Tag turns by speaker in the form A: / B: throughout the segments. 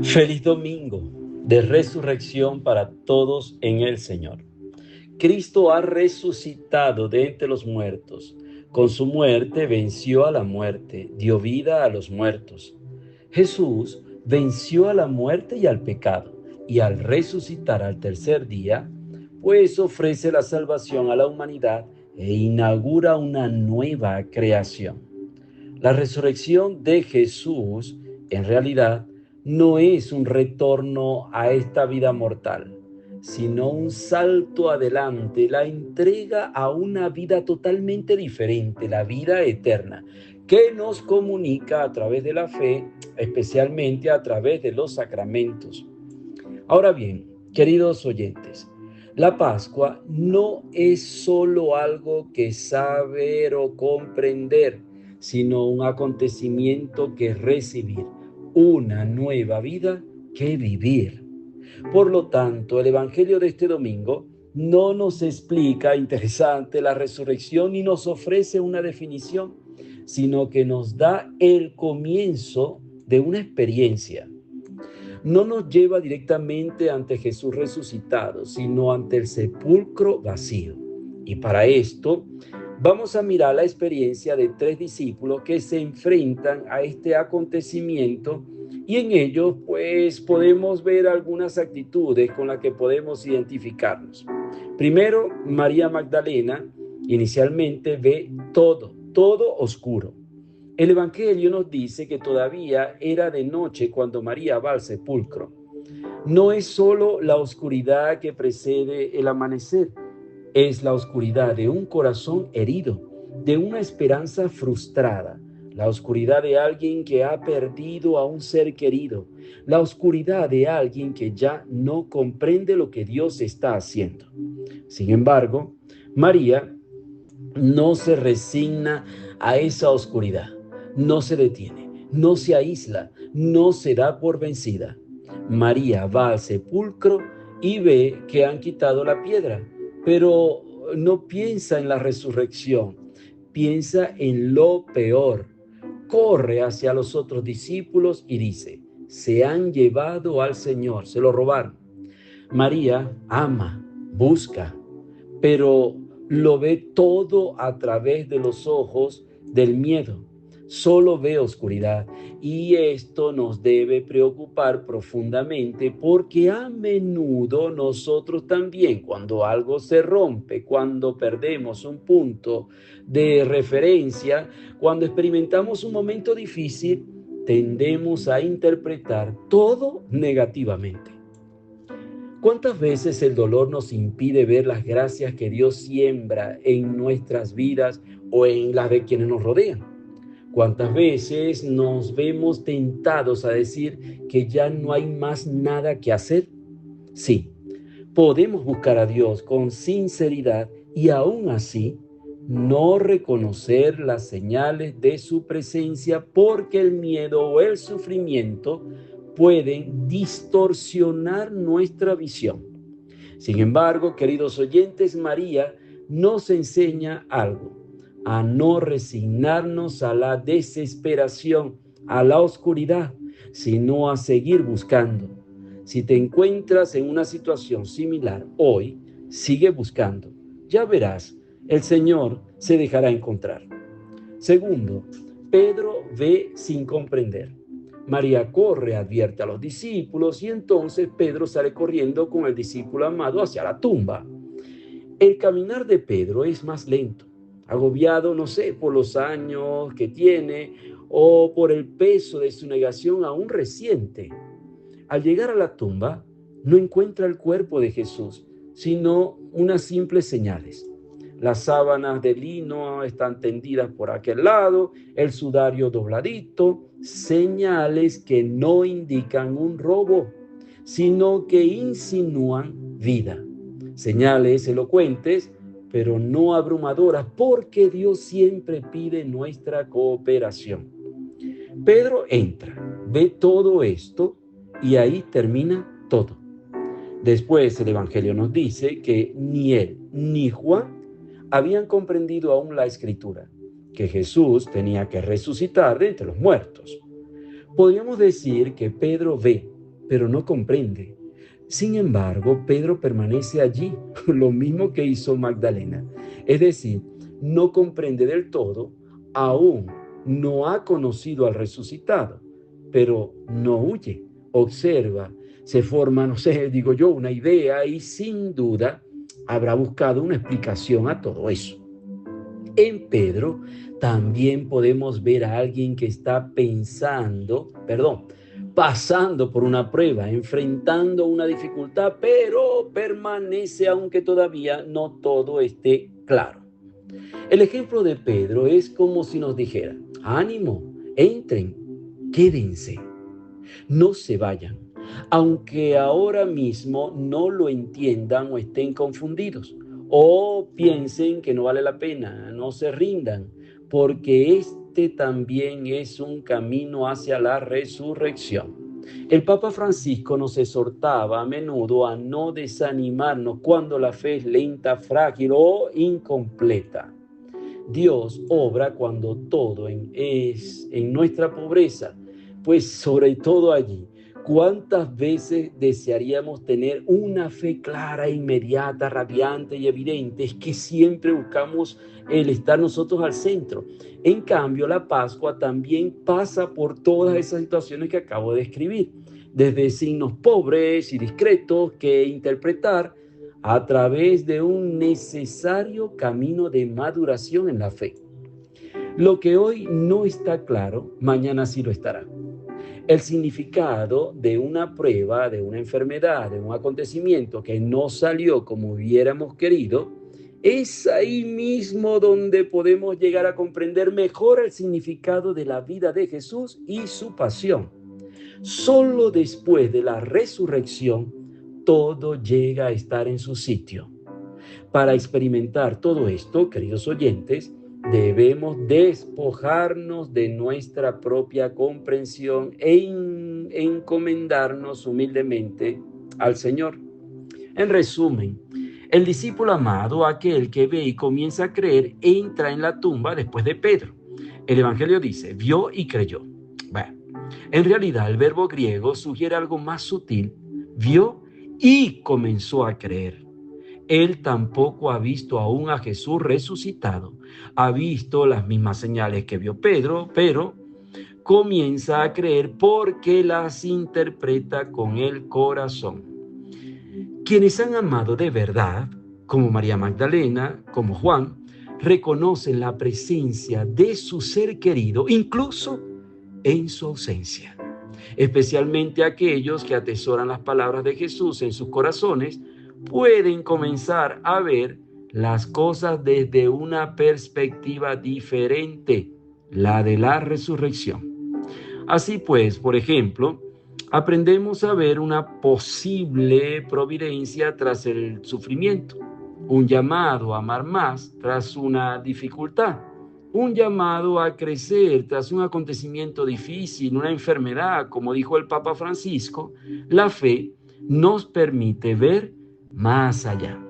A: Feliz domingo de resurrección para todos en el Señor. Cristo ha resucitado de entre los muertos. Con su muerte venció a la muerte, dio vida a los muertos. Jesús venció a la muerte y al pecado, y al resucitar al tercer día, pues ofrece la salvación a la humanidad e inaugura una nueva creación. La resurrección de Jesús, en realidad, no es un retorno a esta vida mortal, sino un salto adelante, la entrega a una vida totalmente diferente, la vida eterna, que nos comunica a través de la fe, especialmente a través de los sacramentos. Ahora bien, queridos oyentes, la Pascua no es solo algo que saber o comprender, sino un acontecimiento que recibir, una nueva vida que vivir. Por lo tanto, el Evangelio de este domingo no nos explica, interesante, la resurrección ni nos ofrece una definición, sino que nos da el comienzo de una experiencia. No nos lleva directamente ante Jesús resucitado, sino ante el sepulcro vacío. Y para esto vamos a mirar la experiencia de tres discípulos que se enfrentan a este acontecimiento, y en ellos pues podemos ver algunas actitudes con las que podemos identificarnos. Primero, María Magdalena inicialmente ve todo oscuro. El Evangelio nos dice que todavía era de noche cuando María va al sepulcro. No es solo la oscuridad que precede el amanecer, es la oscuridad de un corazón herido, de una esperanza frustrada, la oscuridad de alguien que ha perdido a un ser querido, la oscuridad de alguien que ya no comprende lo que Dios está haciendo. Sin embargo, María no se resigna a esa oscuridad, no se detiene, no se aísla, no se da por vencida. María va al sepulcro y ve que han quitado la piedra, pero no piensa en la resurrección, piensa en lo peor. Corre hacia los otros discípulos y dice: se han llevado al Señor, se lo robaron. María ama, busca, pero lo ve todo a través de los ojos del miedo. Solo ve oscuridad, y esto nos debe preocupar profundamente, porque a menudo nosotros también, cuando algo se rompe, cuando perdemos un punto de referencia, cuando experimentamos un momento difícil, tendemos a interpretar todo negativamente. ¿Cuántas veces el dolor nos impide ver las gracias que Dios siembra en nuestras vidas o en las de quienes nos rodean? ¿Cuántas veces nos vemos tentados a decir que ya no hay más nada que hacer? Sí, podemos buscar a Dios con sinceridad y aún así no reconocer las señales de su presencia, porque el miedo o el sufrimiento pueden distorsionar nuestra visión. Sin embargo, queridos oyentes, María nos enseña algo: a no resignarnos a la desesperación, a la oscuridad, sino a seguir buscando. Si te encuentras en una situación similar hoy, sigue buscando. Ya verás, el Señor se dejará encontrar. Segundo, Pedro ve sin comprender. María corre, advierte a los discípulos, y entonces Pedro sale corriendo con el discípulo amado hacia la tumba. El caminar de Pedro es más lento, agobiado, no sé, por los años que tiene o por el peso de su negación aún reciente. Al llegar a la tumba, no encuentra el cuerpo de Jesús, sino unas simples señales. Las sábanas de lino están tendidas por aquel lado, el sudario dobladito, señales que no indican un robo, sino que insinúan vida. Señales elocuentes, pero no abrumadoras, porque Dios siempre pide nuestra cooperación. Pedro entra, ve todo esto y ahí termina todo. Después el Evangelio nos dice que ni él ni Juan habían comprendido aún la Escritura, que Jesús tenía que resucitar de entre los muertos. Podríamos decir que Pedro ve, pero no comprende. Sin embargo, Pedro permanece allí, lo mismo que hizo Magdalena. Es decir, no comprende del todo, aún no ha conocido al resucitado, pero no huye, observa, se forma, no sé, digo yo, una idea y sin duda habrá buscado una explicación a todo eso. En Pedro también podemos ver a alguien que está pasando por una prueba, enfrentando una dificultad, pero permanece aunque todavía no todo esté claro. El ejemplo de Pedro es como si nos dijera: ánimo, entren, quédense, no se vayan, aunque ahora mismo no lo entiendan o estén confundidos o piensen que no vale la pena, no se rindan, porque este también es un camino hacia la resurrección. El Papa Francisco nos exhortaba a menudo a no desanimarnos cuando la fe es lenta, frágil o incompleta. Dios obra cuando todo es en nuestra pobreza, pues sobre todo allí. ¿Cuántas veces desearíamos tener una fe clara, inmediata, radiante y evidente? Es que siempre buscamos el estar nosotros al centro. En cambio, la Pascua también pasa por todas esas situaciones que acabo de describir, desde signos pobres y discretos que interpretar a través de un necesario camino de maduración en la fe. Lo que hoy no está claro, mañana sí lo estará. El significado de una prueba, de una enfermedad, de un acontecimiento que no salió como hubiéramos querido, es ahí mismo donde podemos llegar a comprender mejor el significado de la vida de Jesús y su pasión. Solo después de la resurrección, todo llega a estar en su sitio. Para experimentar todo esto, queridos oyentes, debemos despojarnos de nuestra propia comprensión e encomendarnos humildemente al Señor. En resumen, el discípulo amado, aquel que ve y comienza a creer, entra en la tumba después de Pedro. El Evangelio dice, vio y creyó. Bueno, en realidad el verbo griego sugiere algo más sutil. Vio y comenzó a creer. Él tampoco ha visto aún a Jesús resucitado. Ha visto las mismas señales que vio Pedro, pero comienza a creer porque las interpreta con el corazón. Quienes han amado de verdad, como María Magdalena, como Juan, reconocen la presencia de su ser querido, incluso en su ausencia. Especialmente aquellos que atesoran las palabras de Jesús en sus corazones, pueden comenzar a ver las cosas desde una perspectiva diferente, la de la resurrección. Así pues, por ejemplo, aprendemos a ver una posible providencia tras el sufrimiento, un llamado a amar más tras una dificultad, un llamado a crecer tras un acontecimiento difícil, una enfermedad, como dijo el Papa Francisco. La fe nos permite ver más allá.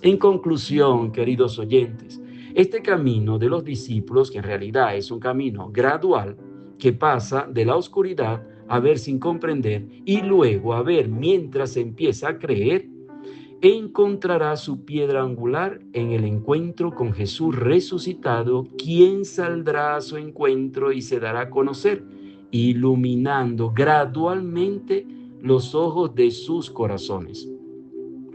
A: En conclusión, queridos oyentes, este camino de los discípulos, que en realidad es un camino gradual, que pasa de la oscuridad a ver sin comprender y luego a ver mientras empieza a creer, encontrará su piedra angular en el encuentro con Jesús resucitado, quien saldrá a su encuentro y se dará a conocer, iluminando gradualmente los ojos de sus corazones.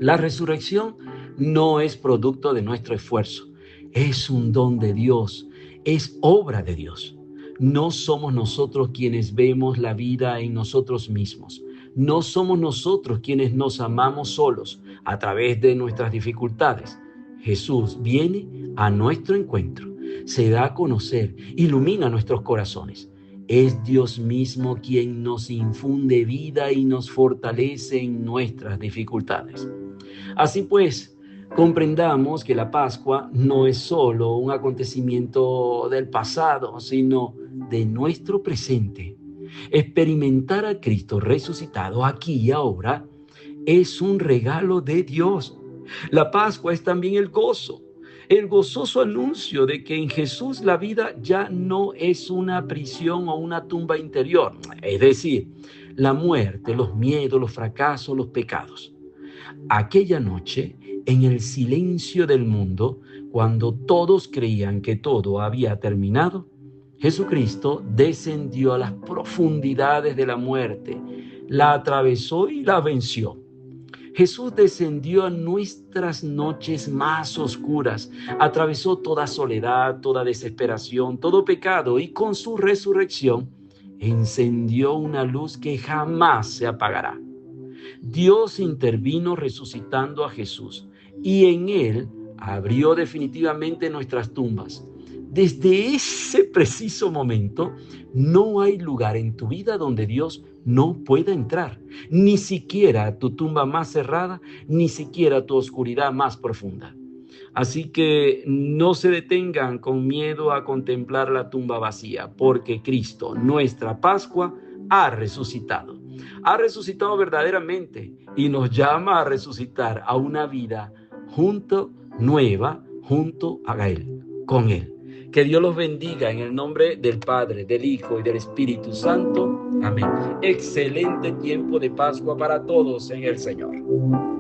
A: La resurrección no es producto de nuestro esfuerzo, es un don de Dios, es obra de Dios. No somos nosotros quienes vemos la vida en nosotros mismos. No somos nosotros quienes nos amamos solos a través de nuestras dificultades. Jesús viene a nuestro encuentro, se da a conocer, ilumina nuestros corazones. Es Dios mismo quien nos infunde vida y nos fortalece en nuestras dificultades. Así pues, comprendamos que la Pascua no es solo un acontecimiento del pasado, sino de nuestro presente. Experimentar a Cristo resucitado aquí y ahora es un regalo de Dios. La Pascua es también el gozoso anuncio de que en Jesús la vida ya no es una prisión o una tumba interior. Es decir, la muerte, los miedos, los fracasos, los pecados. Aquella noche, en el silencio del mundo, cuando todos creían que todo había terminado, Jesucristo descendió a las profundidades de la muerte, la atravesó y la venció. Jesús descendió a nuestras noches más oscuras, atravesó toda soledad, toda desesperación, todo pecado y con su resurrección encendió una luz que jamás se apagará. Dios intervino resucitando a Jesús y en él abrió definitivamente nuestras tumbas. Desde ese preciso momento, no hay lugar en tu vida donde Dios no pueda entrar, ni siquiera tu tumba más cerrada, ni siquiera tu oscuridad más profunda. Así que no se detengan con miedo a contemplar la tumba vacía, porque Cristo, nuestra Pascua, ha resucitado. Ha resucitado verdaderamente y nos llama a resucitar a una vida nueva, junto a Él, con Él. Que Dios los bendiga en el nombre del Padre, del Hijo y del Espíritu Santo. Amén. Excelente tiempo de Pascua para todos en el Señor.